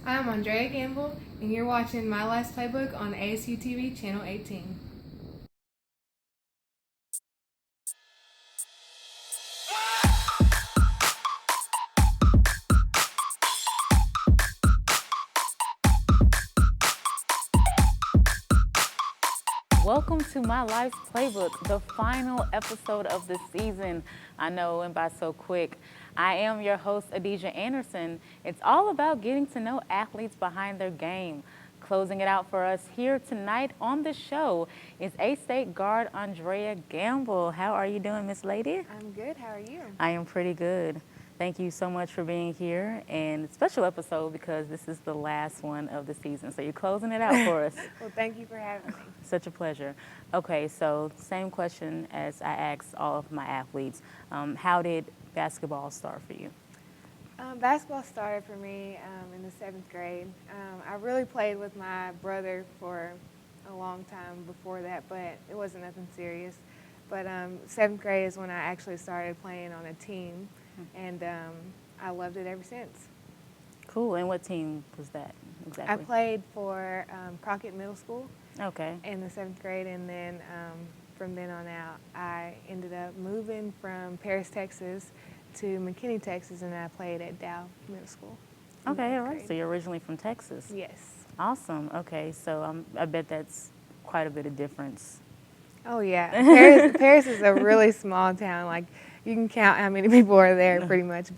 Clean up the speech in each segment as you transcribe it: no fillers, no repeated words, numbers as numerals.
Hi, I'm Aundrea Gamble, and you're watching My Life's Playbook on ASU TV, Channel 18. Welcome to My Life's Playbook, the final episode of the season. I know it went by so quick. I am your host, Adija Anderson. It's all about getting to know athletes behind their game. Closing it out for us here tonight on the show is A-State guard Aundrea Gamble. How are you doing, Miss Lady? I'm good. How are you? I am pretty good. Thank you so much for being here, and special episode because this is the last one of the season. So you're closing it out for us. Well, thank you for having me. Such a pleasure. Okay, so same question as I asked all of my athletes. How did basketball start for you? Basketball started for me in the 7th grade. I really played with my brother for a long time before that, but it wasn't nothing serious. But 7th grade is when I actually started playing on a team, and I loved it ever since. Cool. And what team was that exactly? I played for Crockett Middle School Okay. in the 7th grade, and then from then on out, I ended up moving from Paris, Texas to McKinney, Texas, and I played at Dow Middle School. Okay, all right. So you're originally from Texas. Yes. Awesome. Okay, so I bet that's quite a bit of difference. Oh, yeah. Paris is a really small town. Like, you can count how many people are there pretty much.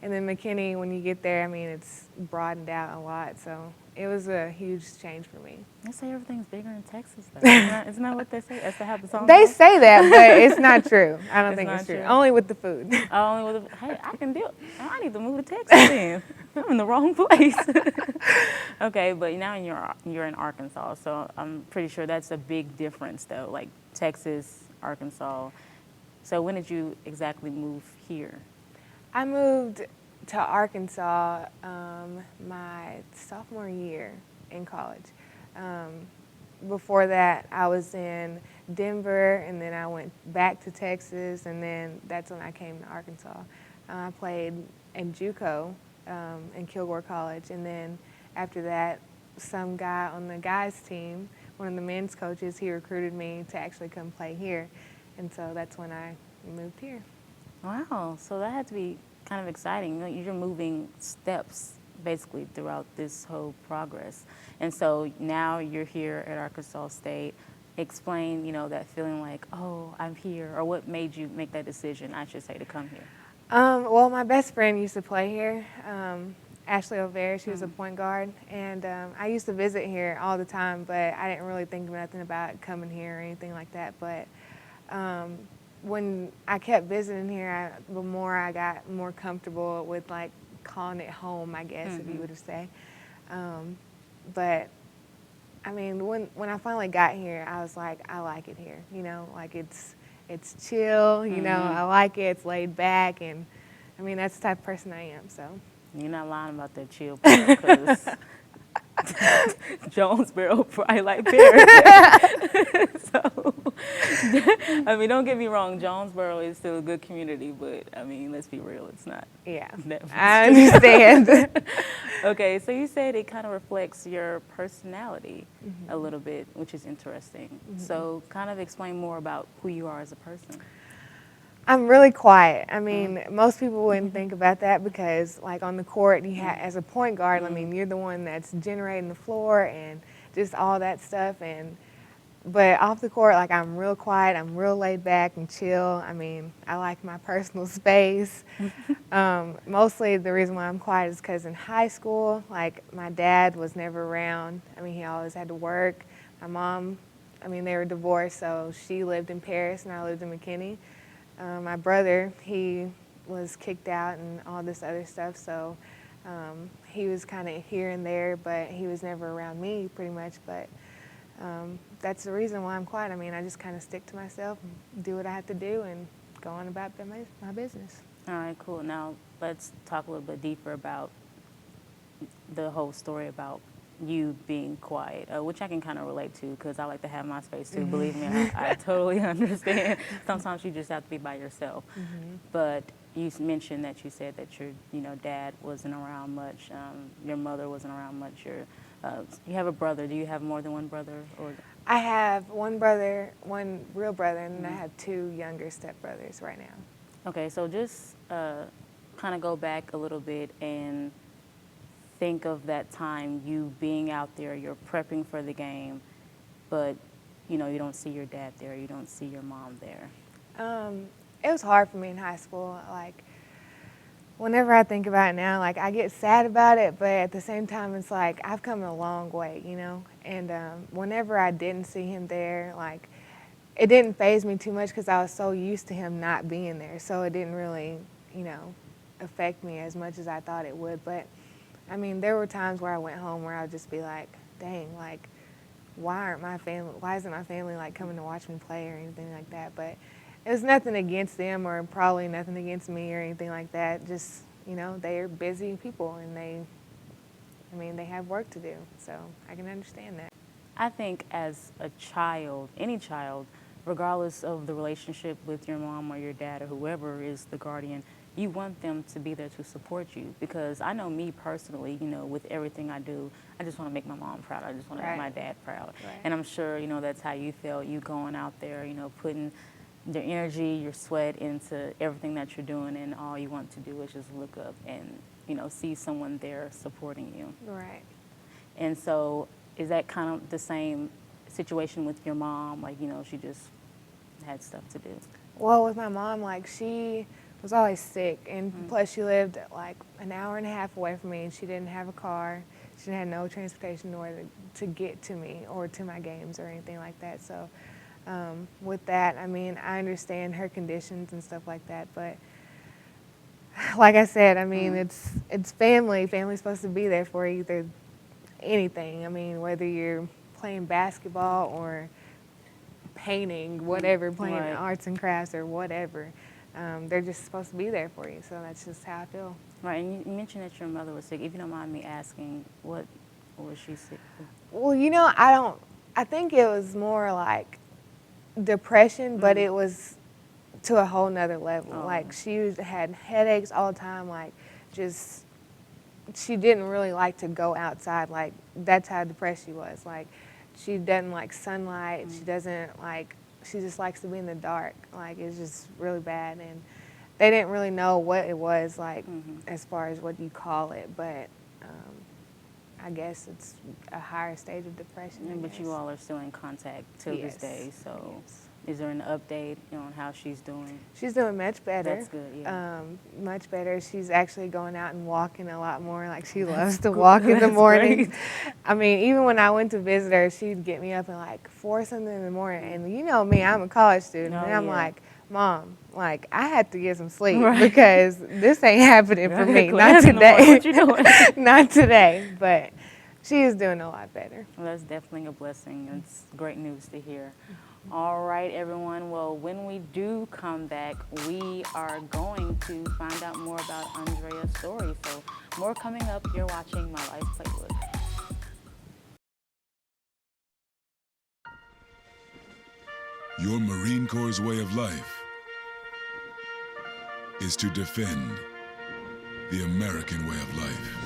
And then McKinney, when you get there, I mean, it's broadened out a lot. So it was a huge change for me. They say everything's bigger in Texas, though. Isn't that what they say? That's how the song They goes? say that, but it's not true. I don't It's think not it's true. true? Only with the food. Only with hey, I can do it. I need to move to Texas then. I'm in the wrong place. Okay, but now you're in Arkansas, so I'm pretty sure that's a big difference, though. Like Texas, Arkansas. So when did you exactly move here? I moved to Arkansas my sophomore year in college. Before that, I was in Denver, and then I went back to Texas, and then that's when I came to Arkansas. I played in JUCO in Kilgore College, and then after that, some guy on the guys' team, one of the men's coaches, he recruited me to actually come play here, and so that's when I moved here. Wow, so that had to be kind of exciting. You know, you're moving steps basically throughout this whole progress. And so now you're here at Arkansas State. Explain, that feeling like, oh, I'm here, or what made you make that decision, I should say, to come here? Well, my best friend used to play here, Ashley O'Vare. She was a point guard, and I used to visit here all the time, but I didn't really think nothing about coming here or anything like that. But when I kept visiting here, the more I got more comfortable with like calling it home, I guess, if you would say. But I mean, when I finally got here, I was like, I like it here. Like it's chill. I like it. It's laid back, and I mean that's the type of person I am. So You're not lying about that chill part, because Jonesboro probably like Paris. So, I mean, don't get me wrong, Jonesboro is still a good community, but I mean, let's be real, it's not. yeah, that I understand. Okay, so you said it kind of reflects your personality a little bit, which is interesting. So kind of explain more about who you are as a person. I'm really quiet. I mean, most people wouldn't think about that because, like, on the court, as a point guard, I mean, you're the one that's generating the floor and just all that stuff. But off the court, like, I'm real quiet. I'm real laid back and chill. I mean, I like my personal space. Mostly the reason why I'm quiet is because in high school, like, my dad was never around. I mean, he always had to work. My mom, I mean, they were divorced, so she lived in Paris and I lived in McKinney. My brother, he was kicked out and all this other stuff, so he was kind of here and there, but he was never around me pretty much. But that's the reason why I'm quiet. I mean, I just kind of stick to myself and do what I have to do and go on about my business. All right, cool. Now let's talk a little bit deeper about the whole story about you being quiet, which I can kind of relate to because I like to have my space too. Believe me, I totally understand. Sometimes you just have to be by yourself. But you mentioned that you said that your dad wasn't around much, your mother wasn't around much. You have a brother. Do you have more than one brother? Or I have one brother, one real brother, and I have 2 younger stepbrothers right now. Okay, so just kind of go back a little bit and think of that time, you being out there, you're prepping for the game, but you don't see your dad there, you don't see your mom there. It was hard for me in high school. Like, whenever I think about it now, like, I get sad about it, but at the same time, it's like I've come a long way, And whenever I didn't see him there, like, it didn't faze me too much because I was so used to him not being there. So it didn't really, affect me as much as I thought it would. But I mean, there were times where I went home where I would just be like, dang, like, why isn't my family like coming to watch me play or anything like that? But it was nothing against them or probably nothing against me or anything like that. Just, they're busy people and they have work to do. So I can understand that. I think as a child, any child, regardless of the relationship with your mom or your dad or whoever is the guardian, you want them to be there to support you. Because I know me personally, with everything I do, I just want to make my mom proud. I just want to make my dad proud. Right. And I'm sure, that's how you felt, you going out there, putting your energy, your sweat into everything that you're doing, and all you want to do is just look up and, see someone there supporting you. Right. And so is that kind of the same situation with your mom? Like, she just had stuff to do? Well, with my mom, like, she was always sick, and plus she lived like an hour and a half away from me, and she didn't have a car. She had no transportation in order to get to me or to my games or anything like that. So with that, I mean, I understand her conditions and stuff like that, but like I said, I mean, it's family. Family's supposed to be there for either anything. I mean, whether you're playing basketball or painting, whatever, playing arts and crafts or whatever. They're just supposed to be there for you, so that's just how I feel. Right, and you mentioned that your mother was sick. If you don't mind me asking, what was she sick with? Well, I think it was more like depression, but it was to a whole nother level. Oh. Like, she had headaches all the time, like, just, she didn't really like to go outside. Like, that's how depressed she was. Like, she doesn't like sunlight. She doesn't like, she just likes to be in the dark. Like, it's just really bad. And they didn't really know what it was, like, as far as what you call it. But I guess it's a higher stage of depression. But you all are still in contact till this day. So is there an update on how she's doing? She's doing much better. That's good, yeah. Much better. She's actually going out and walking a lot more. Like, she loves to walk in the morning. I mean, even when I went to visit her, she'd get me up at like 4 something in the morning. And you know me, I'm a college student. And I'm like, Mom, like, I had to get some sleep because this ain't happening for me. Not today. What you doing? Not today. But she is doing a lot better. Well, that's definitely a blessing. It's great news to hear. All right, everyone. Well, when we do come back, we are going to find out more about Aundrea's story. So more coming up. You're watching My Life Playbook. Your Marine Corps' way of life is to defend the American way of life.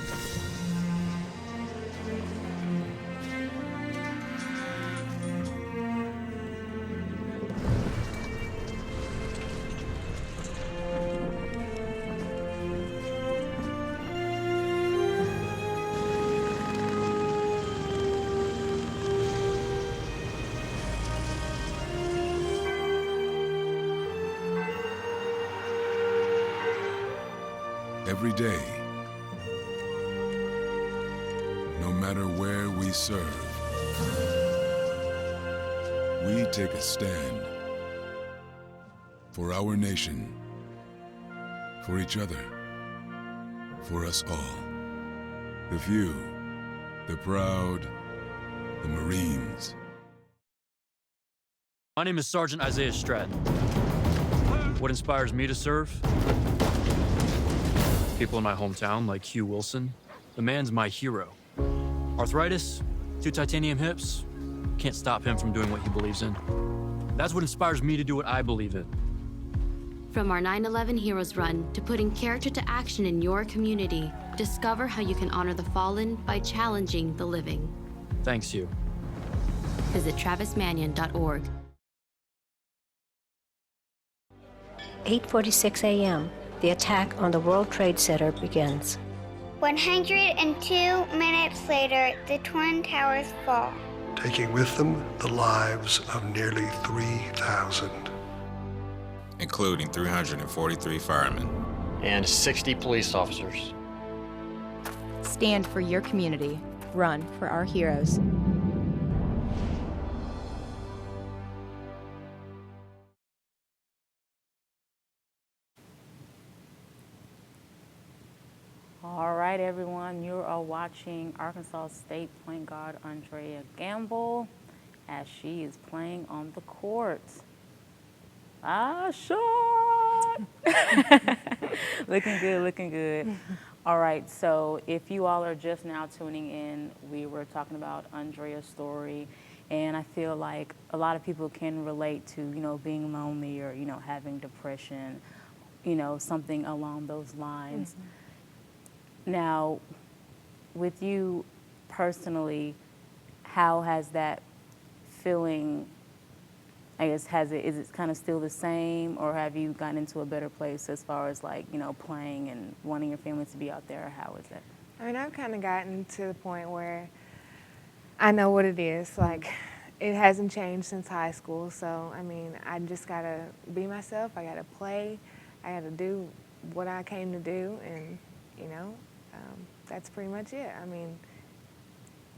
Every day, no matter where we serve, we take a stand for our nation, for each other, for us all. The few, the proud, the Marines. My name is Sergeant Isaiah Stratton. What inspires me to serve? People in my hometown, like Hugh Wilson. The man's my hero. Arthritis, 2 titanium hips, can't stop him from doing what he believes in. That's what inspires me to do what I believe in. From our 9/11 Heroes Run to putting character to action in your community, discover how you can honor the fallen by challenging the living. Thanks, you. Visit travismanion.org. 8:46 a.m. The attack on the World Trade Center begins. 102 minutes later, the Twin Towers fall, taking with them the lives of nearly 3,000. Including 343 firemen. And 60 police officers. Stand for your community. Run for our heroes. All right, everyone, you are watching Arkansas State point guard Aundrea Gamble as she is playing on the court. Shot! Looking good, looking good. All right, so if you all are just now tuning in, we were talking about Aundrea's story, and I feel like a lot of people can relate to, being lonely or, having depression, something along those lines. Mm-hmm. Now, with you personally, how has that feeling, I guess, is it kind of still the same, or have you gotten into a better place as far as playing and wanting your family to be out there, or how is it? I mean, I've kind of gotten to the point where I know what it is. Like, it hasn't changed since high school, so, I mean, I just got to be myself. I got to play. I got to do what I came to do, and, that's pretty much it. I mean,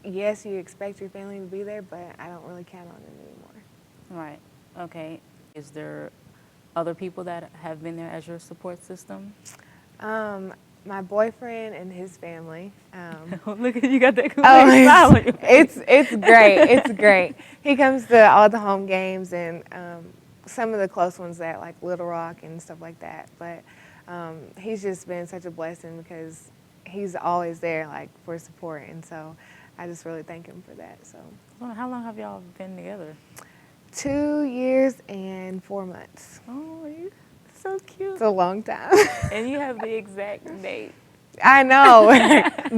yes, you expect your family to be there, but I don't really count on it anymore. Right. Okay. Is there other people that have been there as your support system? My boyfriend and his family. Look at you, got that smile. It's great. It's great. He comes to all the home games and some of the close ones at like Little Rock and stuff like that. But he's just been such a blessing because he's always there like for support, and so I just really thank him for that. So. How long have y'all been together? 2 years and 4 months. Oh, you're so cute. It's a long time. And you have the exact date. I know.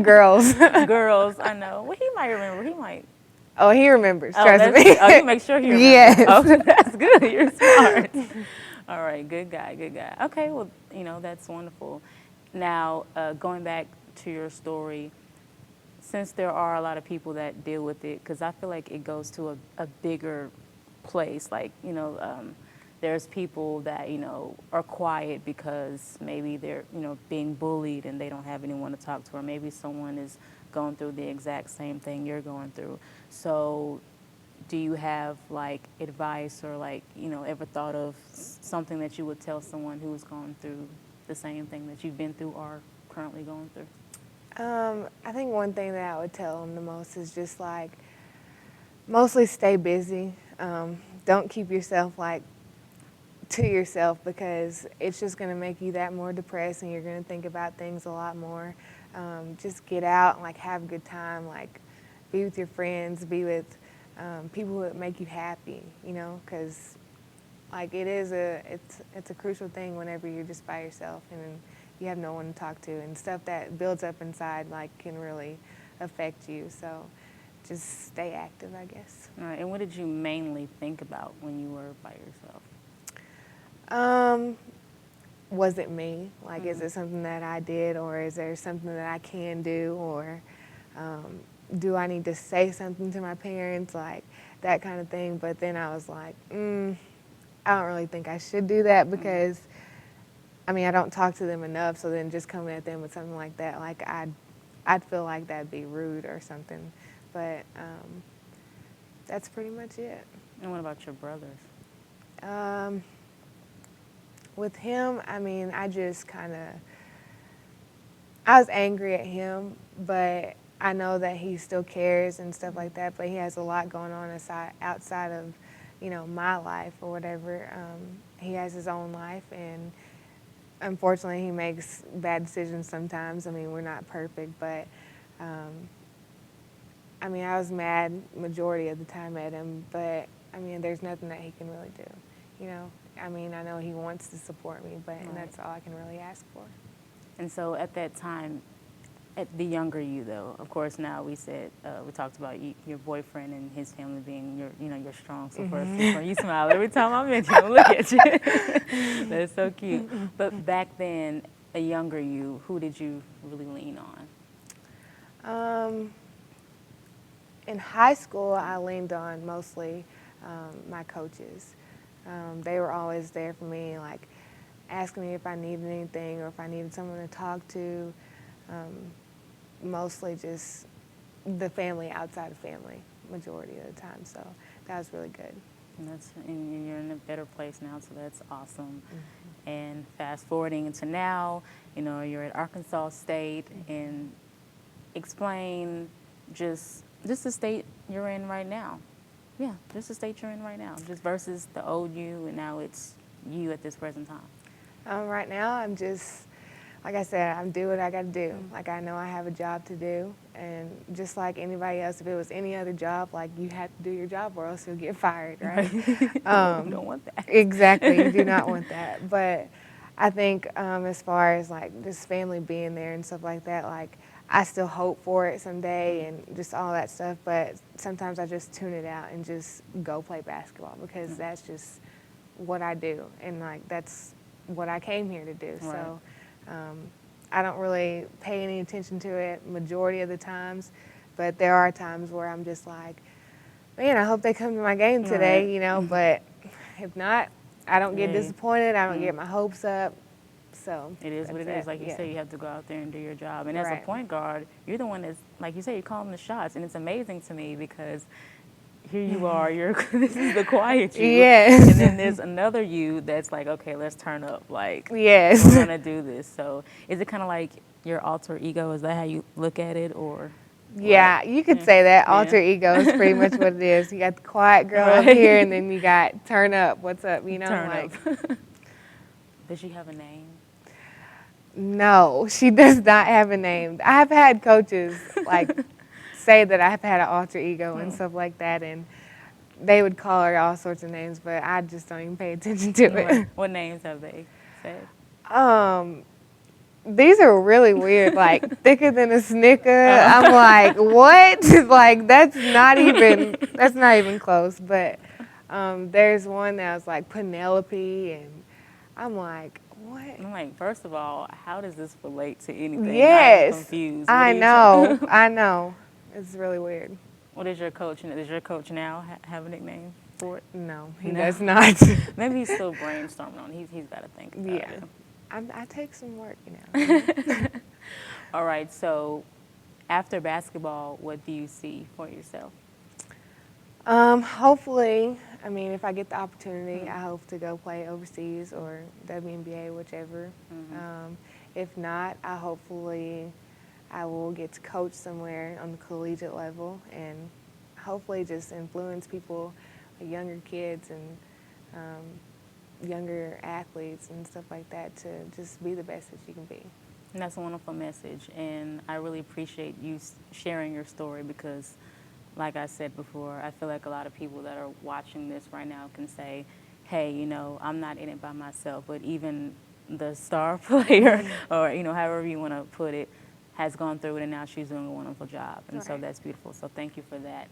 Girls. Girls, I know. Well, he might remember. He might. Oh, he remembers. Trust me. Oh, you make sure he remembers. Yes. Oh, that's good. You're smart. All right. Good guy. Good guy. Okay. Well, that's wonderful. Now, going back to your story, since there are a lot of people that deal with it, because I feel like it goes to a bigger place. Like, there's people that, are quiet because maybe they're, being bullied and they don't have anyone to talk to, or maybe someone is going through the exact same thing you're going through. So do you have like advice or like, ever thought of something that you would tell someone who's gone through the same thing that you've been through or currently going through? I think one thing that I would tell them the most is just like, mostly stay busy. Don't keep yourself like to yourself, because it's just going to make you that more depressed and you're going to think about things a lot more. Just get out and like have a good time, like be with your friends, be with people that make you happy, because like it's a crucial thing whenever you're just by yourself and you have no one to talk to, and stuff that builds up inside like can really affect you. So just stay active, I guess. All right. And what did you mainly think about when you were by yourself? Was it me? Like, is it something that I did, or is there something that I can do, or do I need to say something to my parents, like that kind of thing. But then I was like, I don't really think I should do that, because I mean, I don't talk to them enough, so then just coming at them with something like that, like I'd feel like that'd be rude or something. But that's pretty much it. And what about your brothers? With him, I mean, I was angry at him, but I know that he still cares and stuff like that, but he has a lot going on outside of, my life or whatever. He has his own life, and unfortunately, he makes bad decisions sometimes. I mean, we're not perfect, but I mean, I was mad majority of the time at him, but I mean, there's nothing that he can really do, you know? I mean, I know he wants to support me, but and that's all I can really ask for. And so at that time, at the younger you though, of course now we said, we talked about your boyfriend and his family being your strong support. You smile every time I mention him, look at you. That's so cute. But back then, a younger you, who did you really lean on? In high school, I leaned on mostly my coaches. They were always there for me, like asking me if I needed anything or if I needed someone to talk to. Mostly just the family outside of family, majority of the time. So that was really good. And you're in a better place now, so that's awesome. And fast forwarding into now, you're at Arkansas State, and explain just the state you're in right now. Yeah, just the state you're in right now, just versus the old you, and now it's you at this present time. Right now, I'm just, like I said, I'm doing what I got to do. Like, I know I have a job to do, and just like anybody else, if it was any other job, like, you have to do your job or else you'll get fired, right? You don't want that. Exactly, you do not want that. But I think as far as, like, just family being there and stuff like that, like, I still hope for it someday and just all that stuff, but sometimes I just tune it out and just go play basketball because that's just what I do, and, like, that's what I came here to do. Right. So I don't really pay any attention to it majority of the times, but there are times where I'm just like, man, I hope they come to my game today, you know, but if not, I don't get disappointed, I don't get my hopes up. So it is what it is. Like you say, you have to go out there and do your job. And as a point guard, you're the one that's, like you say, you're calling the shots. And it's amazing to me because here you are, this is the quiet you. Yes. And then there's another you that's like, okay, let's turn up. Like, yes, we're going to do this. So is it kind of like your alter ego? Is that how you look at it? Or? Yeah, you could say that. Alter ego is pretty much what it is. You got the quiet girl up here, and then you got turn up. What's up? You know, turn like. Up. Does she have a name? No, she does not have a name. I have had coaches like say that I've had an alter ego and stuff like that, and they would call her all sorts of names, but I just don't even pay attention to it. What names have they said? These are really weird, like thicker than a Snicker. I'm like, what? Like that's not even close. But there's one that was like Penelope, and I'm like, what? I'm like, first of all, how does this relate to anything? Yes, I'm confused. I know. I know. It's really weird. What is your coach? Does your coach now have a nickname for it? No, he does not. Maybe he's still brainstorming on it. He's got to think about it. I take some work, you know. All right, so after basketball, what do you see for yourself? Hopefully, I mean, if I get the opportunity, I hope to go play overseas or WNBA, whichever. If not, I will get to coach somewhere on the collegiate level and hopefully just influence people, younger kids and younger athletes and stuff like that, to just be the best that you can be. And that's a wonderful message, and I really appreciate you sharing your story because, like I said before, I feel like a lot of people that are watching this right now can say, hey, you know, I'm not in it by myself, but even the star player, or, you know, however you want to put it, has gone through it, and now she's doing a wonderful job, and so that's beautiful. So thank you for that.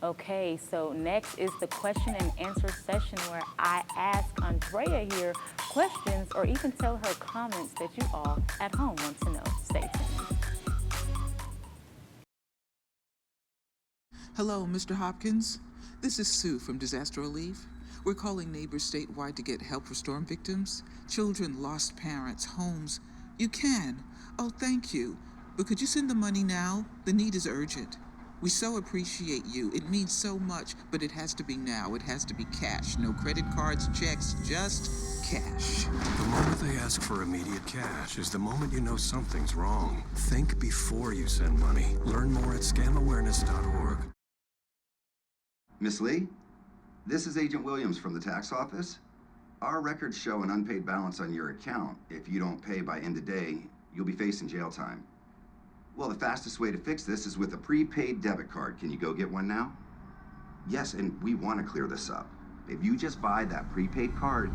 Okay, so next is the question and answer session where I ask Aundrea here questions or even tell her comments that you all at home want to know. Stay tuned. Hello, Mr. Hopkins. This is Sue from Disaster Relief. We're calling neighbors statewide to get help for storm victims. Children, lost parents, homes. You can. Oh, thank you. But could you send the money now? The need is urgent. We so appreciate you. It means so much, but it has to be now. It has to be cash. No credit cards, checks, just cash. The moment they ask for immediate cash is the moment you know something's wrong. Think before you send money. Learn more at scamawareness.org. Miss Lee, this is Agent Williams from the tax office. Our records show an unpaid balance on your account. If you don't pay by end of day, you'll be facing jail time. Well, the fastest way to fix this is with a prepaid debit card. Can you go get one now? Yes, and we want to clear this up. If you just buy that prepaid card,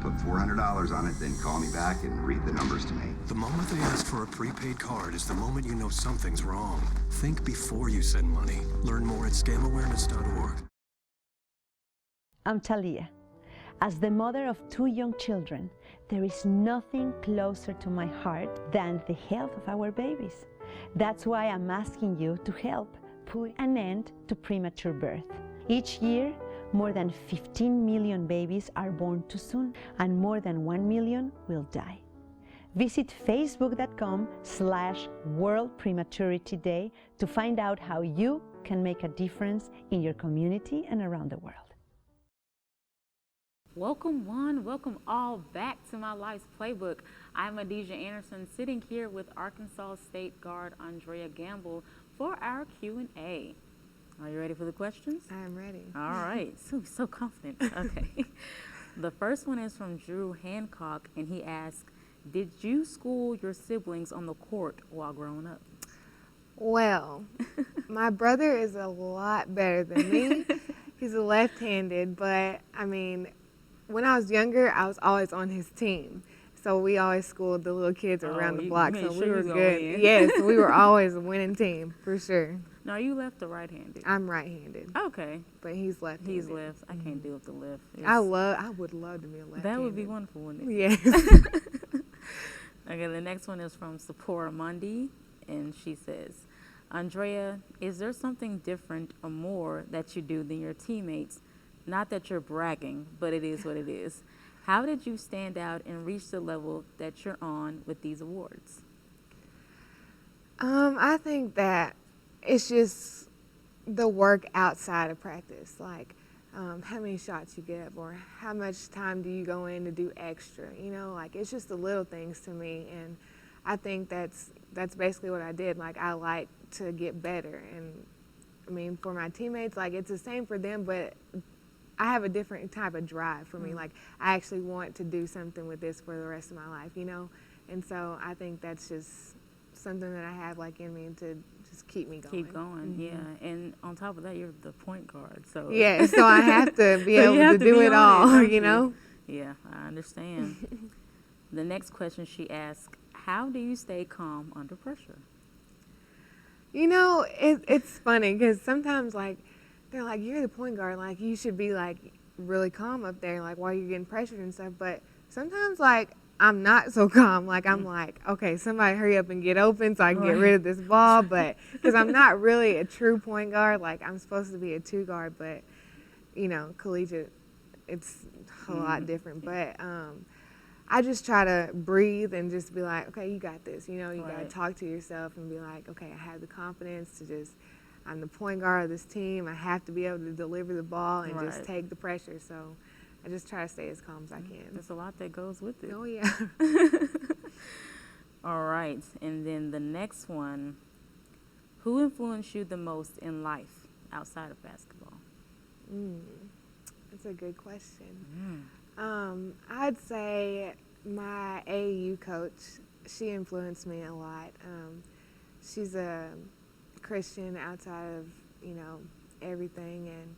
put $400 on it, then call me back and read the numbers to me. The moment they ask for a prepaid card is the moment you know something's wrong. Think before you send money. Learn more at scamawareness.org. I'm Talia. As the mother of 2 young children, there is nothing closer to my heart than the health of our babies. That's why I'm asking you to help put an end to premature birth. Each year, more than 15 million babies are born too soon, and more than 1 million will die. Visit facebook.com/World Prematurity Day to find out how you can make a difference in your community and around the world. Welcome one, welcome all back to My Life's Playbook. I'm Aundrea Anderson, sitting here with Arkansas State guard Aundrea Gamble for our Q&A. Are you ready for the questions? I'm ready. All right, so confident. Okay. The first one is from Drew Hancock, and he asks, did you school your siblings on the court while growing up? Well, my brother is a lot better than me. He's a left-handed, but I mean, when I was younger, I was always on his team. So we always schooled the little kids around the block, so we were good. Yes, we were always a winning team, for sure. Now, are you left or right-handed? I'm right-handed. Okay. But he's left-handed. He's left. I can't deal with the left. I would love to be a left-handed. That would be wonderful, wouldn't it? Yes. Okay, the next one is from Sephora Mundi, and she says, Aundrea, is there something different or more that you do than your teammates? Not that you're bragging, but it is what it is. How did you stand out and reach the level that you're on with these awards? I think that it's just the work outside of practice, like how many shots you get up or how much time do you go in to do extra, you know, like it's just the little things to me, and I think that's basically what I did. Like, I like to get better, and I mean, for my teammates, like, it's the same for them, but I have a different type of drive for me. Like, I actually want to do something with this for the rest of my life, you know? And so I think that's just something that I have, like, in me to just keep me going. Keep going, yeah. And on top of that, you're the point guard, so. Yeah, so I have to be able to do it all, you know? Yeah, I understand. The next question she asked, how do you stay calm under pressure? You know, it's funny because sometimes, like, they're like, you're the point guard, like, you should be, like, really calm up there, like, while you're getting pressured and stuff. But sometimes, like, I'm not so calm. Like, I'm like, okay, somebody hurry up and get open so I can get rid of this ball. But because I'm not really a true point guard, like, I'm supposed to be a 2 guard, but, you know, collegiate, it's a lot different. But I just try to breathe and just be like, okay, you got this. You know, you got to talk to yourself and be like, okay, I have the confidence to just, I'm the point guard of this team. I have to be able to deliver the ball and just take the pressure. So I just try to stay as calm as I can. There's a lot that goes with it. Oh, yeah. All right. And then the next one, who influenced you the most in life outside of basketball? That's a good question. I'd say my AAU coach, she influenced me a lot. She's a Christian outside of, you know, everything, and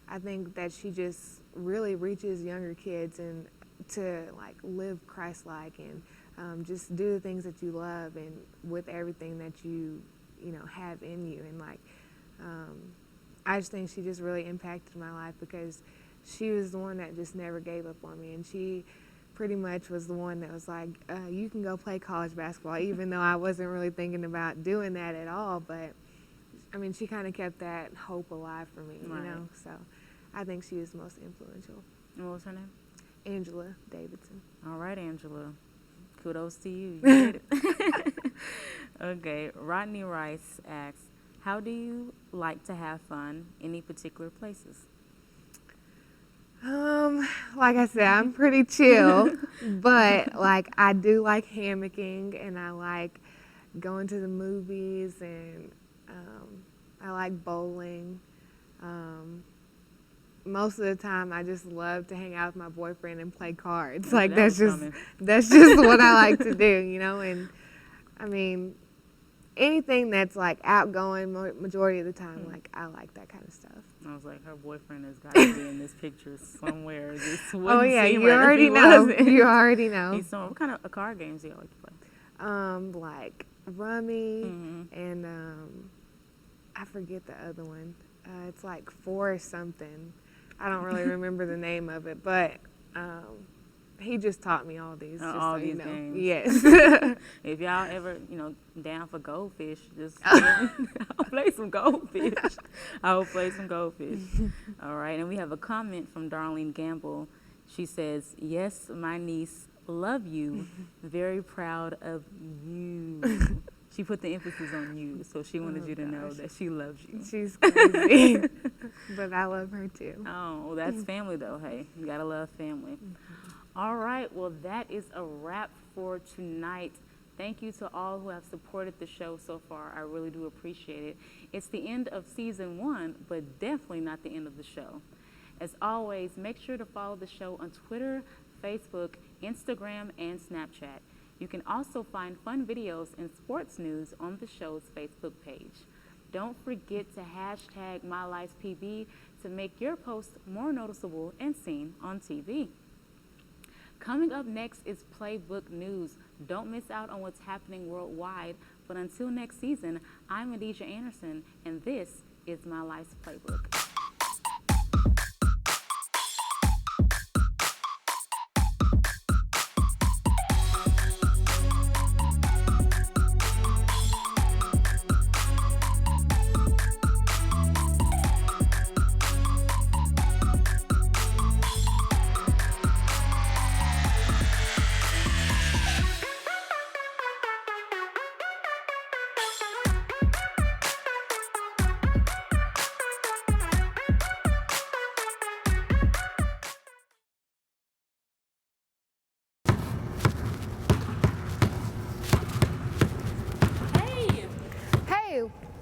I think that she just really reaches younger kids and to, like, live Christ-like and just do the things that you love and with everything that you know, have in you. And, like, I just think she just really impacted my life because she was the one that just never gave up on me, and she pretty much was the one that was like, you can go play college basketball, even though I wasn't really thinking about doing that at all. But I mean, she kind of kept that hope alive for me, you know? So I think she was the most influential. And what was her name? Angela Davidson. All right, Angela. Kudos to you. You did it. Okay. Rodney Rice asks, how do you like to have fun? Any particular places? Like I said, I'm pretty chill, but, like, I do like hammocking, and I like going to the movies, and I like bowling. Most of the time, I just love to hang out with my boyfriend and play cards. Like, that's just what I like to do, you know? And I mean, anything that's like outgoing majority of the time, like I like that kind of stuff. I was like, her boyfriend has got to be in this picture somewhere. This Oh yeah, you already know. You already know. He's what kind of card games do you like to play? Like Rummy and I forget the other one. It's like 4 or something. I don't really remember the name of it, but he just taught me all these. Just all so these you know. games. Yes. If y'all ever, down for goldfish, just I'll play some goldfish. I will play some goldfish. All right, and we have a comment from Darlene Gamble. She says, "Yes, my niece, love you. Very proud of you." She put the emphasis on you, so she wanted you to know that she loves you. She's crazy, but I love her too. Oh, well, that's family though. Hey, you gotta love family. All right, well, that is a wrap for tonight. Thank you to all who have supported the show so far. I really do appreciate it. It's the end of season 1, but definitely not the end of the show. As always, make sure to follow the show on Twitter, Facebook, Instagram, and Snapchat. You can also find fun videos and sports news on the show's Facebook page. Don't forget to hashtag MyLife'sPB to make your post more noticeable and seen on TV. Coming up next is Playbook News. Don't miss out on what's happening worldwide. But until next season, I'm Aundrea Anderson, and this is My Life's Playbook.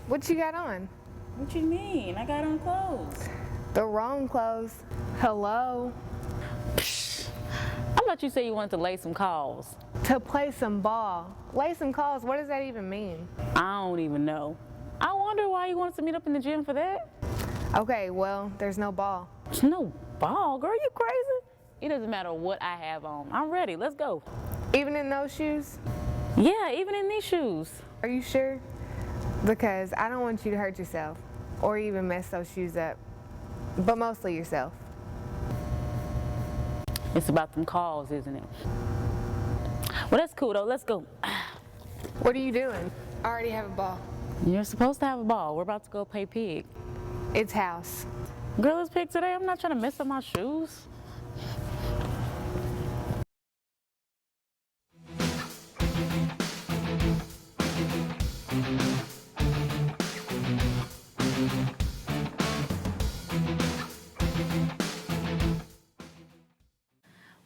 What you got on? What you mean? I got on clothes. The wrong clothes. Hello? I thought you said you wanted to lay some calls. To play some ball. Lay some calls, what does that even mean? I don't even know. I wonder why you wanted to meet up in the gym for that. Okay, well, there's no ball. No ball? Girl, you crazy? It doesn't matter what I have on. I'm ready. Let's go. Even in those shoes? Yeah, even in these shoes. Are you sure? Because I don't want you to hurt yourself or even mess those shoes up, but mostly yourself. It's about them calls, isn't it? Well, that's cool, though. Let's go. What are you doing? I already have a ball. You're supposed to have a ball. We're about to go play pig. It's house. Girl, it's pig today. I'm not trying to mess up my shoes.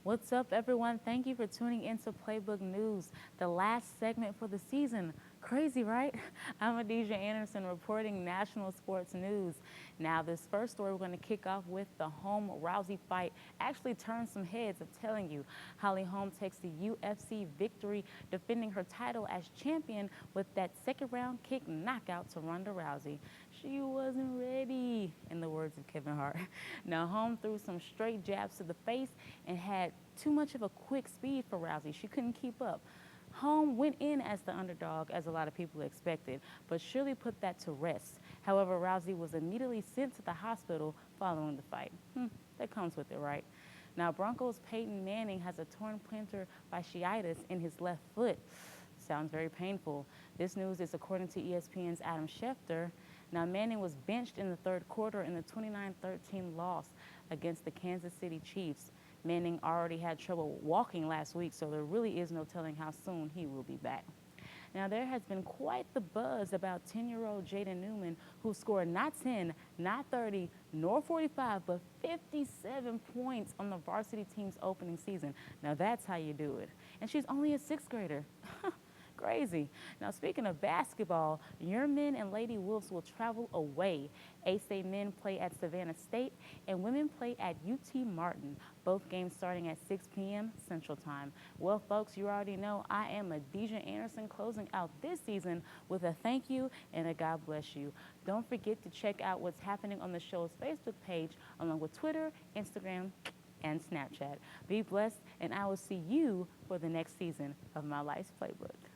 What's up, everyone? Thank you for tuning into Playbook News, the last segment for the season. Crazy, right? I'm Aundrea Anderson reporting national sports news. Now, this first story we're going to kick off with the Holm Rousey fight actually turned some heads. I'm telling you. Holly Holm takes the UFC victory, defending her title as champion with that second-round kick knockout to Ronda Rousey. She wasn't ready, in the words of Kevin Hart. Now, Holm threw some straight jabs to the face and had too much of a quick speed for Rousey. She couldn't keep up. Holm went in as the underdog, as a lot of people expected, but surely put that to rest. However, Rousey was immediately sent to the hospital following the fight. That comes with it, right? Now, Broncos' Peyton Manning has a torn plantar fasciitis in his left foot. Sounds very painful. This news is according to ESPN's Adam Schefter. Now, Manning was benched in the third quarter in the 29-13 loss against the Kansas City Chiefs. Manning already had trouble walking last week, so there really is no telling how soon he will be back. Now, there has been quite the buzz about 10-year-old Jaden Newman, who scored not 10, not 30, nor 45, but 57 points on the varsity team's opening season. Now, that's how you do it. And she's only a sixth grader. Crazy. Now, speaking of basketball, your men and Lady Wolves will travel away. A-State men play at Savannah State and women play at UT Martin. Both games starting at 6 p.m. Central Time. Well, folks, you already know I am Adija Anderson closing out this season with a thank you and a God bless you. Don't forget to check out what's happening on the show's Facebook page along with Twitter, Instagram, and Snapchat. Be blessed, and I will see you for the next season of My Life's Playbook.